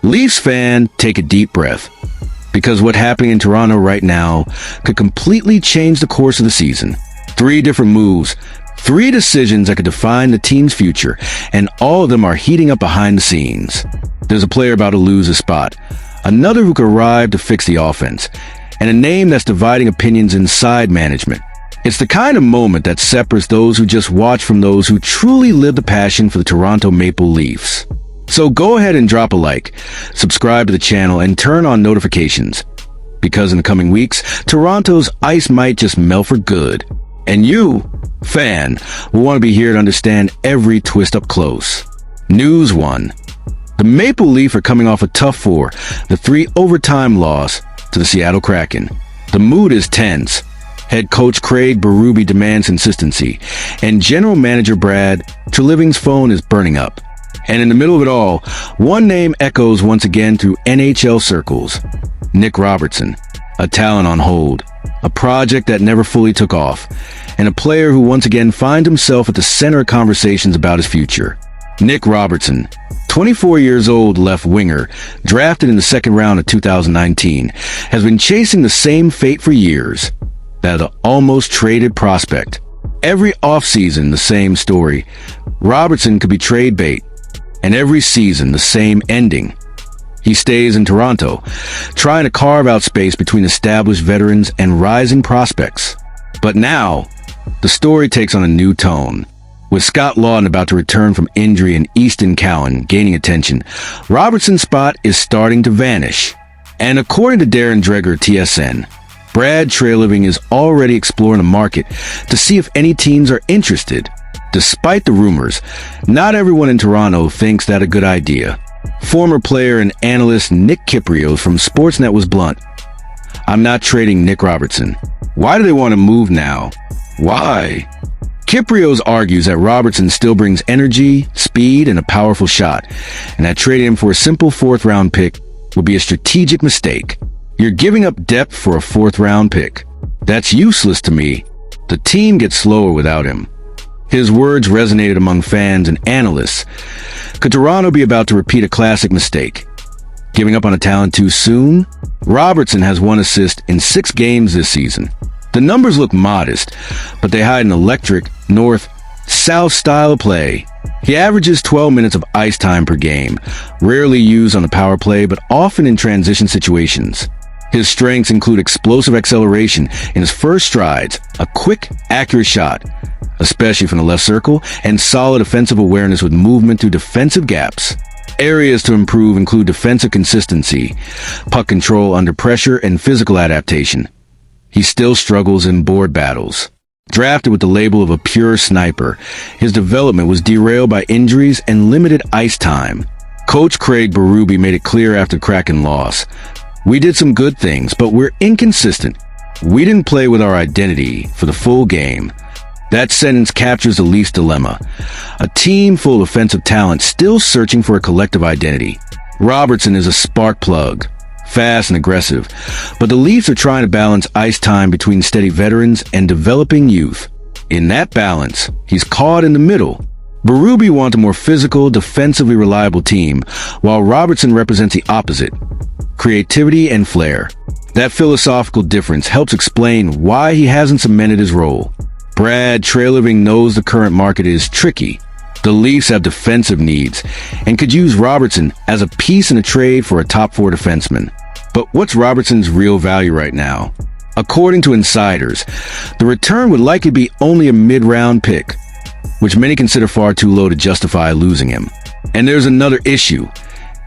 Leafs fan, take a deep breath. Because what's happening in Toronto right now could completely change the course of the season. 3 different moves, 3 decisions that could define the team's future, and all of them are heating up behind the scenes. There's a player about to lose his spot, another who could arrive to fix the offense, and a name that's dividing opinions inside management. It's the kind of moment that separates those who just watch from those who truly live the passion for the Toronto Maple Leafs. So go ahead and drop a like, subscribe to the channel, and turn on notifications. Because in the coming weeks, Toronto's ice might just melt for good. And you, fan, will want to be here to understand every twist up close. News 1. The Maple Leafs are coming off a tough 4, the 3 overtime loss to the Seattle Kraken. The mood is tense. Head coach Craig Berube demands consistency, and general manager Brad Treliving's phone is burning up. And in the middle of it all, one name echoes once again through NHL circles. Nick Robertson, a talent on hold, a project that never fully took off, and a player who once again finds himself at the center of conversations about his future. Nick Robertson, 24 years old left winger, drafted in the 2nd round of 2019, has been chasing the same fate for years. That of the almost traded prospect. Every offseason, the same story. Robertson could be trade bait. And every season, the same ending. He stays in Toronto, trying to carve out space between established veterans and rising prospects. But now, the story takes on a new tone. With Scott Laughton about to return from injury and Easton Cowan gaining attention, Robertson's spot is starting to vanish. And according to Darren Dreger of TSN, Brad Treliving is already exploring the market to see if any teams are interested. Despite the rumors, not everyone in Toronto thinks that a good idea. Former player and analyst Nick Kypreos from Sportsnet was blunt. "I'm not trading Nick Robertson. Why do they want to move now? Why?" Kypreos argues that Robertson still brings energy, speed, and a powerful shot, and that trading him for a simple 4th-round pick would be a strategic mistake. You're giving up depth for a 4th-round pick. That's useless to me. The team gets slower without him. His words resonated among fans and analysts. Could Toronto be about to repeat a classic mistake? Giving up on a talent too soon? Robertson has 1 assist in 6 games this season. The numbers look modest, but they hide an electric north-south style of play. He averages 12 minutes of ice time per game, rarely used on the power play, but often in transition situations. His strengths include explosive acceleration in his first strides, a quick, accurate shot, especially from the left circle, and solid offensive awareness with movement through defensive gaps. Areas to improve include defensive consistency, puck control under pressure, and physical adaptation. He still struggles in board battles. Drafted with the label of a pure sniper, his development was derailed by injuries and limited ice time. Coach Craig Berube made it clear after the Kraken loss. "We did some good things, but we're inconsistent. We didn't play with our identity for the full game." That sentence captures the Leafs' dilemma. A team full of offensive talent still searching for a collective identity. Robertson is a spark plug, fast and aggressive, but the Leafs are trying to balance ice time between steady veterans and developing youth. In that balance, he's caught in the middle. Berube wants a more physical, defensively reliable team, while Robertson represents the opposite: creativity and flair. That philosophical difference helps explain why he hasn't cemented his role. Brad Treliving knows the current market is tricky. The Leafs have defensive needs and could use Robertson as a piece in a trade for a top 4 defenseman. But what's Robertson's real value right now? According to insiders, the return would likely be only a mid-round pick, which many consider far too low to justify losing him. And there's another issue.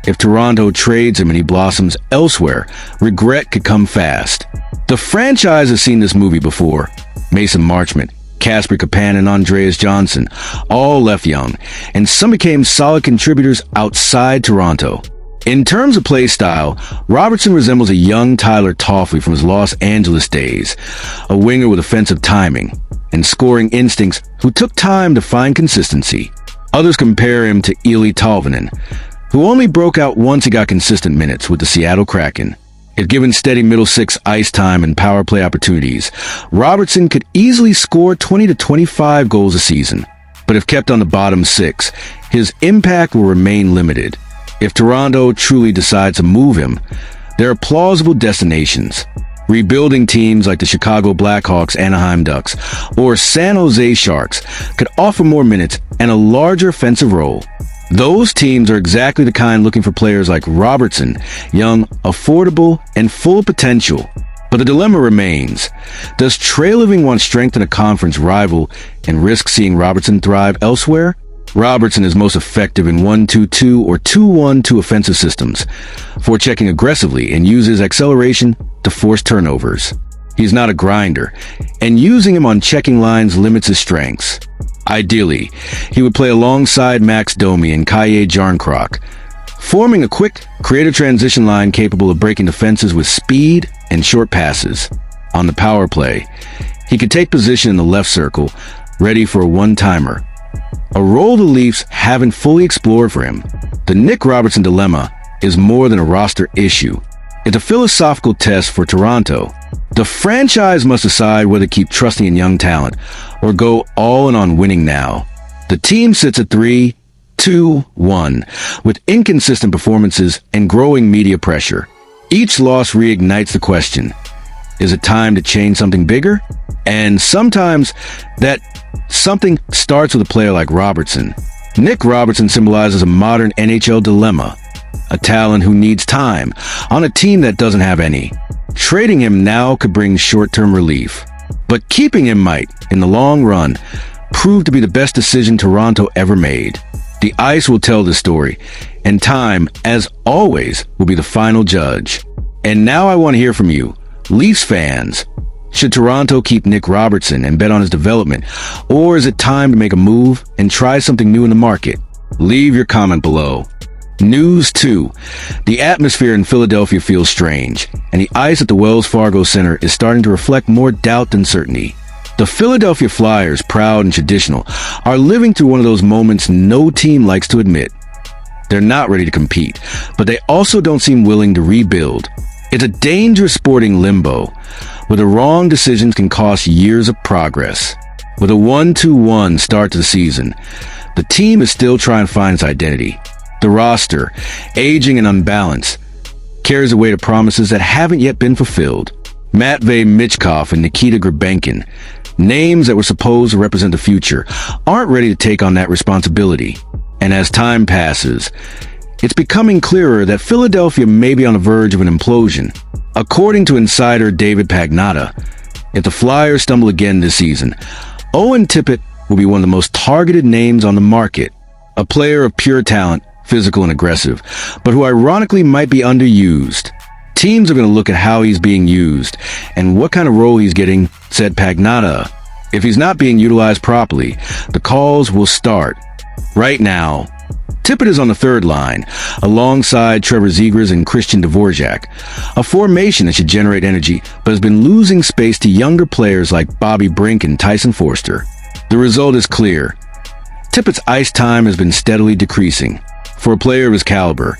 If Toronto trades him and he blossoms elsewhere, regret could come fast. The franchise has seen this movie before. Mason Marchment, Casper Kapanen, and Andreas Johnson all left young, and some became solid contributors outside Toronto. In terms of play style, Robertson resembles a young Tyler Toffoli from his Los Angeles days, a winger with offensive timing and scoring instincts who took time to find consistency. Others compare him to Eeli Tolvanen, who only broke out once he got consistent minutes with the Seattle Kraken. If given steady middle 6 ice time and power play opportunities, Robertson could easily score 20 to 25 goals a season. But if kept on the bottom 6, his impact will remain limited. If Toronto truly decides to move him, there are plausible destinations. Rebuilding teams like the Chicago Blackhawks, Anaheim Ducks, or San Jose Sharks could offer more minutes and a larger offensive role. Those teams are exactly the kind looking for players like Robertson, young, affordable, and full of potential. But the dilemma remains. Does Trailiving want to strengthen a conference rival and risk seeing Robertson thrive elsewhere? Robertson is most effective in 1-2-2 or 2-1-2 offensive systems, forechecking aggressively and uses acceleration to force turnovers. He's not a grinder, and using him on checking lines limits his strengths. Ideally, he would play alongside Max Domi and Kaye Jarnkrok, forming a quick, creative transition line capable of breaking defenses with speed and short passes. On the power play, he could take position in the left circle, ready for a one-timer, a role the Leafs haven't fully explored for him. The Nick Robertson dilemma is more than a roster issue. It's a philosophical test for Toronto. The franchise must decide whether to keep trusting in young talent or go all in on winning now. The team sits at 3-2-1 with inconsistent performances and growing media pressure. Each loss reignites the question, is it time to change something bigger? And sometimes that something starts with a player like Robertson. Nick Robertson symbolizes a modern NHL dilemma, a talent who needs time on a team that doesn't have any. Trading him now could bring short-term relief, but keeping him might, in the long run, prove to be the best decision Toronto ever made. The ice will tell the story, and time, as always, will be the final judge. And now I want to hear from you, Leafs fans. Should Toronto keep Nick Robertson and bet on his development, or is it time to make a move and try something new in the market? Leave your comment below. News 2. The atmosphere in Philadelphia feels strange, and the ice at the Wells Fargo Center is starting to reflect more doubt than certainty. The Philadelphia Flyers, proud and traditional, are living through one of those moments no team likes to admit. They're not ready to compete, but they also don't seem willing to rebuild. It's a dangerous sporting limbo, where the wrong decisions can cost years of progress. With a 1-2-1 start to the season, the team is still trying to find its identity. The roster, aging and unbalanced, carries the weight of promises that haven't yet been fulfilled. Matvei Michkov and Nikita Grabenkin, names that were supposed to represent the future, aren't ready to take on that responsibility. And as time passes, it's becoming clearer that Philadelphia may be on the verge of an implosion. According to insider David Pagnotta, if the Flyers stumble again this season, Owen Tippett will be one of the most targeted names on the market. A player of pure talent, physical and aggressive, but who ironically might be underused. Teams are going to look at how he's being used and what kind of role he's getting, said Pagnotta. If he's not being utilized properly, the calls will start. Right now, Tippett is on the third line, alongside Trevor Zegras and Christian Dvorak, a formation that should generate energy, but has been losing space to younger players like Bobby Brink and Tyson Forster. The result is clear. Tippett's ice time has been steadily decreasing. For a player of his caliber,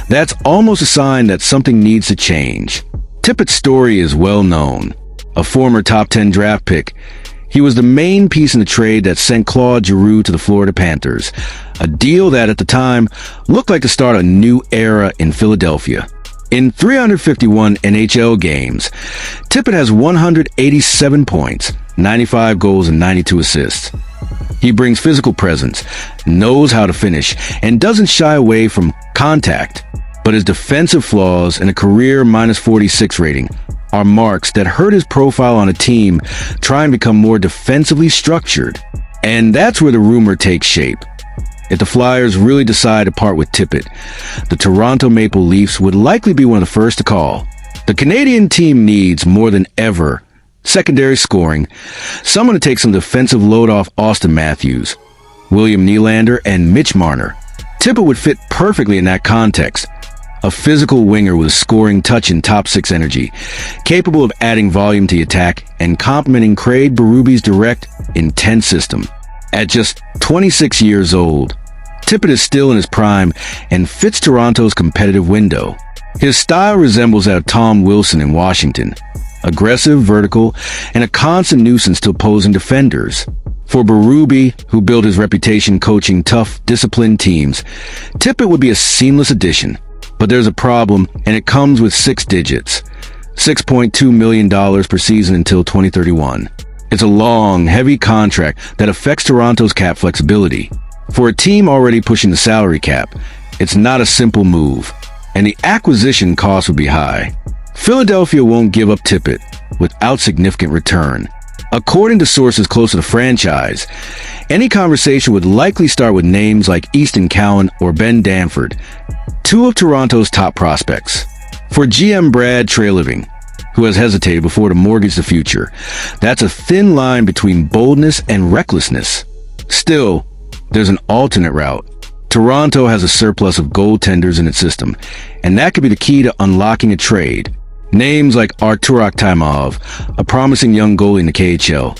that's almost a sign that something needs to change. Tippett's story is well known. A former top 10 draft pick, he was the main piece in the trade that sent Claude Giroux to the Florida Panthers, a deal that at the time looked like to start a new era in Philadelphia. In 351 NHL games, Tippett has 187 points, 95 goals, and 92 assists. He brings physical presence, knows how to finish, and doesn't shy away from contact. But his defensive flaws and a career -46 rating are marks that hurt his profile on a team trying to become more defensively structured. And that's where the rumor takes shape. If the Flyers really decide to part with Tippett, the Toronto Maple Leafs would likely be one of the first to call. The Canadian team needs, more than ever, secondary scoring, someone to take some defensive load off Austin Matthews, William Nylander, and Mitch Marner. Tippett would fit perfectly in that context. A physical winger with scoring touch and top six energy, capable of adding volume to the attack and complementing Craig Berube's direct, intense system. At just 26 years old, Tippett is still in his prime and fits Toronto's competitive window. His style resembles that of Tom Wilson in Washington, aggressive, vertical, and a constant nuisance to opposing defenders. For Berube, who built his reputation coaching tough, disciplined teams, Tippett would be a seamless addition. But there's a problem, and it comes with 6 digits. $6.2 million per season until 2031. It's a long, heavy contract that affects Toronto's cap flexibility. For a team already pushing the salary cap, it's not a simple move, and the acquisition cost would be high. Philadelphia won't give up Tippett without significant return. According to sources close to the franchise, any conversation would likely start with names like Easton Cowan or Ben Danford, 2 of Toronto's top prospects. For GM Brad Treliving, who has hesitated before to mortgage the future, that's a thin line between boldness and recklessness. Still, there's an alternate route. Toronto has a surplus of goaltenders in its system, and that could be the key to unlocking a trade. Names like Artur Akhtaimov, a promising young goalie in the KHL,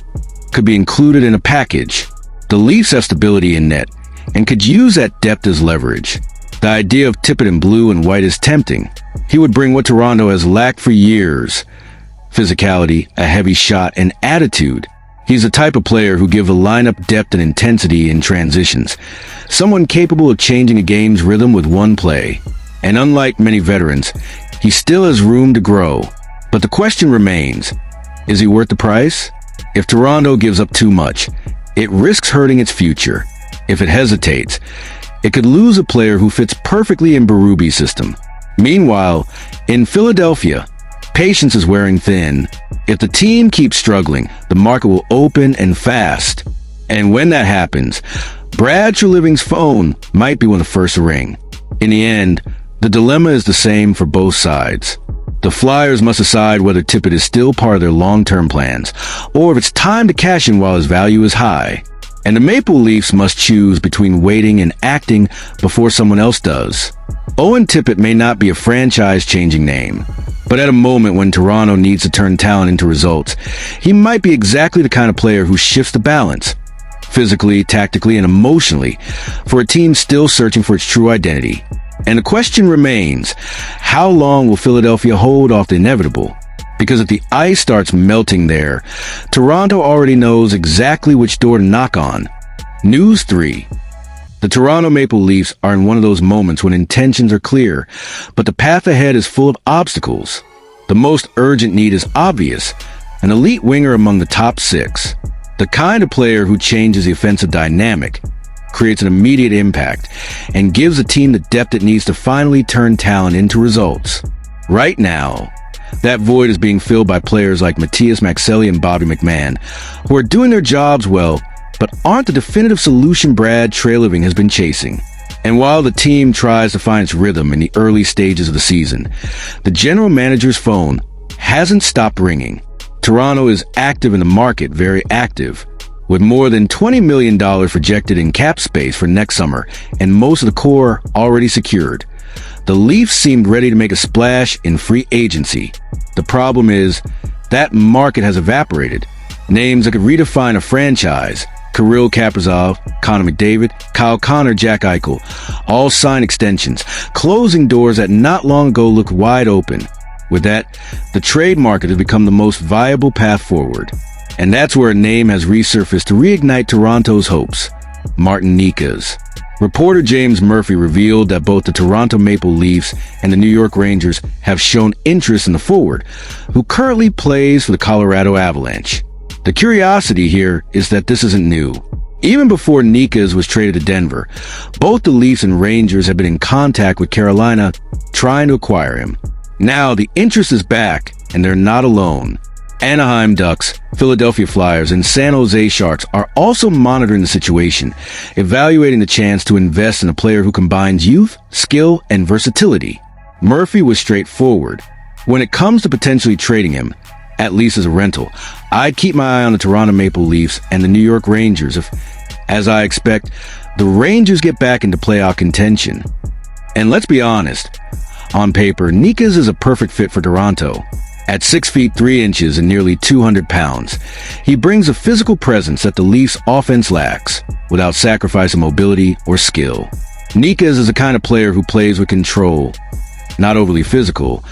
could be included in a package. The Leafs have stability in net and could use that depth as leverage. The idea of Tippett in blue and white is tempting. He would bring what Toronto has lacked for years: physicality, a heavy shot, and attitude. He's the type of player who gives a lineup depth and intensity in transitions, someone capable of changing a game's rhythm with one play. And unlike many veterans, he still has room to grow. But the question remains, is he worth the price? If Toronto gives up too much, it risks hurting its future. If it hesitates, it could lose a player who fits perfectly in Berube's system. Meanwhile, in Philadelphia, patience is wearing thin. If the team keeps struggling, the market will open and fast. And when that happens, Brad Treliving's phone might be one of the first to ring. In the end, the dilemma is the same for both sides. The Flyers must decide whether Tippett is still part of their long-term plans, or if it's time to cash in while his value is high. And the Maple Leafs must choose between waiting and acting before someone else does. Owen Tippett may not be a franchise-changing name, but at a moment when Toronto needs to turn talent into results, he might be exactly the kind of player who shifts the balance, physically, tactically, and emotionally, for a team still searching for its true identity. And the question remains, how long will Philadelphia hold off the inevitable? Because if the ice starts melting there, Toronto already knows exactly which door to knock on. News 3. The Toronto Maple Leafs are in one of those moments when intentions are clear, but the path ahead is full of obstacles. The most urgent need is obvious: an elite winger among the top 6. The kind of player who changes the offensive dynamic, creates an immediate impact, and gives the team the depth it needs to finally turn talent into results. Right now, that void is being filled by players like Matthias Maxelli and Bobby McMahon, who are doing their jobs well, but aren't the definitive solution Brad Treliving has been chasing. And while the team tries to find its rhythm in the early stages of the season, the general manager's phone hasn't stopped ringing. Toronto is active in the market, very active, with more than $20 million projected in cap space for next summer and most of the core already secured. The Leafs seemed ready to make a splash in free agency. The problem is, that market has evaporated. Names that could redefine a franchise: Kirill Kaprizov, Connor McDavid, Kyle Connor, Jack Eichel, all signed extensions, closing doors that not long ago looked wide open. With that, the trade market has become the most viable path forward. And that's where a name has resurfaced to reignite Toronto's hopes: Martin Necas. Reporter James Murphy revealed that both the Toronto Maple Leafs and the New York Rangers have shown interest in the forward, who currently plays for the Colorado Avalanche. The curiosity here is that this isn't new. Even before Necas was traded to Denver, both the Leafs and Rangers have been in contact with Carolina trying to acquire him. Now the interest is back, and they're not alone. Anaheim Ducks, Philadelphia Flyers, and San Jose Sharks are also monitoring the situation, evaluating the chance to invest in a player who combines youth, skill, and versatility. Murphy was straightforward. When it comes to potentially trading him, at least as a rental, I'd keep my eye on the Toronto Maple Leafs and the New York Rangers if, as I expect, the Rangers get back into playoff contention. And let's be honest, on paper, Necas is a perfect fit for Toronto. At 6 feet 3 inches and nearly 200 pounds, he brings a physical presence that the Leafs' offense lacks, without sacrificing mobility or skill. Necas is the kind of player who plays with control, not overly physical,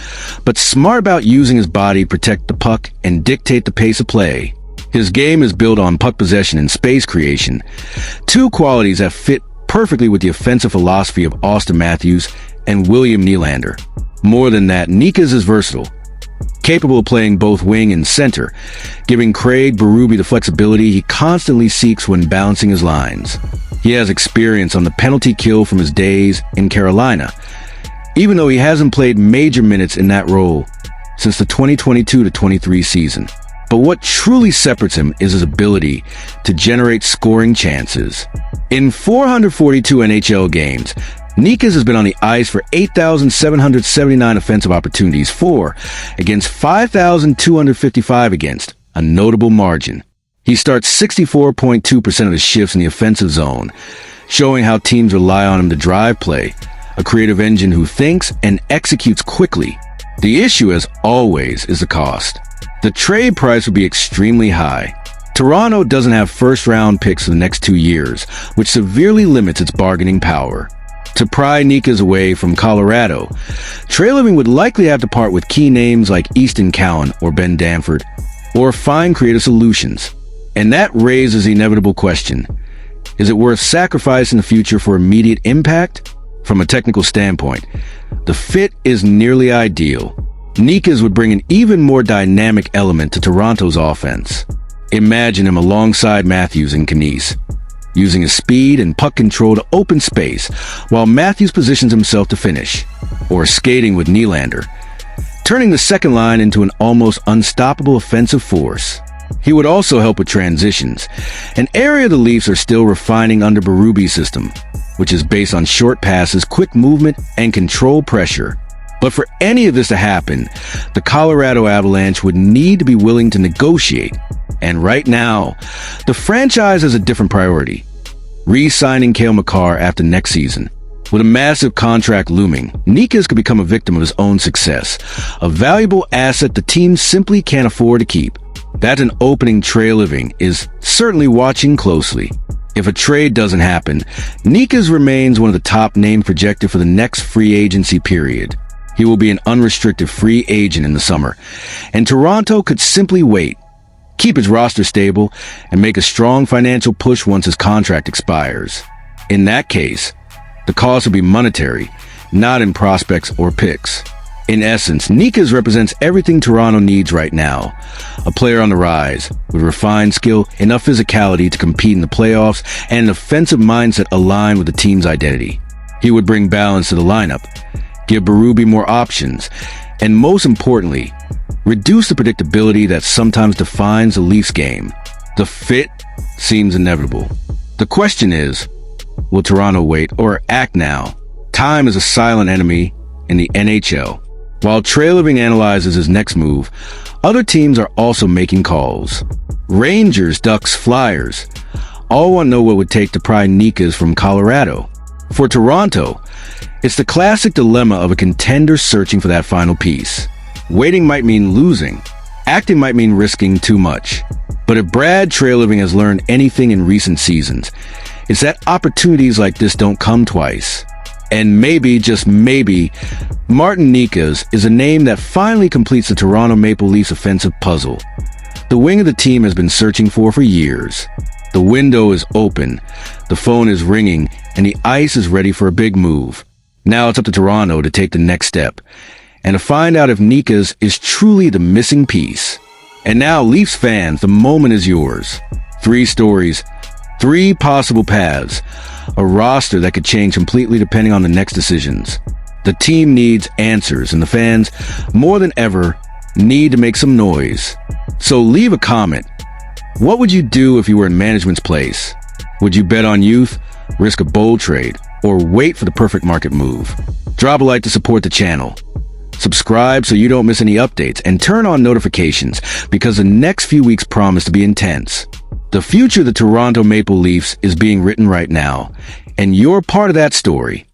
but smart about using his body to protect the puck and dictate the pace of play. His game is built on puck possession and space creation, two qualities that fit perfectly with the offensive philosophy of Austin Matthews and William Nylander. More than that, Necas is versatile, capable of playing both wing and center, giving Craig Berube the flexibility he constantly seeks when balancing his lines. He has experience on the penalty kill from his days in Carolina, even though he hasn't played major minutes in that role since the 2022-23 season. But what truly separates him is his ability to generate scoring chances. In 442 NHL games, Necas has been on the ice for 8,779 offensive opportunities for against 5,255 against, a notable margin. He starts 64.2% of his shifts in the offensive zone, showing how teams rely on him to drive play, a creative engine who thinks and executes quickly. The issue, as always, is the cost. The trade price would be extremely high. Toronto doesn't have first-round picks for the next 2 years, which severely limits its bargaining power. To pry Necas away from Colorado, Treliving would likely have to part with key names like Easton Cowan or Ben Danford, or find creative solutions. And that raises the inevitable question: is it worth sacrificing the future for immediate impact? From a technical standpoint, the fit is nearly ideal. Necas would bring an even more dynamic element to Toronto's offense. Imagine him alongside Matthews and Knies, using his speed and puck control to open space while Matthews positions himself to finish, or skating with Nylander, turning the second line into an almost unstoppable offensive force. He would also help with transitions, an area the Leafs are still refining under Berube's system, which is based on short passes, quick movement, and controlled pressure. But for any of this to happen, the Colorado Avalanche would need to be willing to negotiate. And right now, the franchise has a different priority: re-signing Cale Makar after next season. With a massive contract looming, Necas could become a victim of his own success, a valuable asset the team simply can't afford to keep. That's an opening Treliving is certainly watching closely. If a trade doesn't happen, Necas remains one of the top names projected for the next free agency period. He will be an unrestricted free agent in the summer, and Toronto could simply wait, keep his roster stable, and make a strong financial push once his contract expires. In that case, the cost will be monetary, not in prospects or picks. In essence, Necas represents everything Toronto needs right now: a player on the rise, with refined skill, enough physicality to compete in the playoffs, and an offensive mindset aligned with the team's identity. He would bring balance to the lineup, give Berube more options, and most importantly, reduce the predictability that sometimes defines the Leafs game. The fit seems inevitable. The question is, will Toronto wait or act now? Time is a silent enemy in the NHL. While Treliving analyzes his next move, other teams are also making calls. Rangers, Ducks, Flyers all want to know what it would take to pry Necas from Colorado. For Toronto, it's the classic dilemma of a contender searching for that final piece. Waiting might mean losing. Acting might mean risking too much. But if Brad Treliving has learned anything in recent seasons, it's that opportunities like this don't come twice. And maybe, just maybe, Martin Necas is a name that finally completes the Toronto Maple Leafs offensive puzzle. The wing of the team has been searching for years. The window is open, the phone is ringing, and the ice is ready for a big move. Now it's up to Toronto to take the next step, and to find out if Necas is truly the missing piece. And now, Leafs fans, the moment is yours. 3 stories, 3 possible paths, a roster that could change completely depending on the next decisions. The team needs answers, and the fans, more than ever, need to make some noise. So leave a comment. What would you do if you were in management's place? Would you bet on youth, risk a bold trade, or wait for the perfect market move? Drop a like to support the channel. Subscribe so you don't miss any updates, and turn on notifications because the next few weeks promise to be intense. The future of the Toronto Maple Leafs is being written right now, and you're part of that story.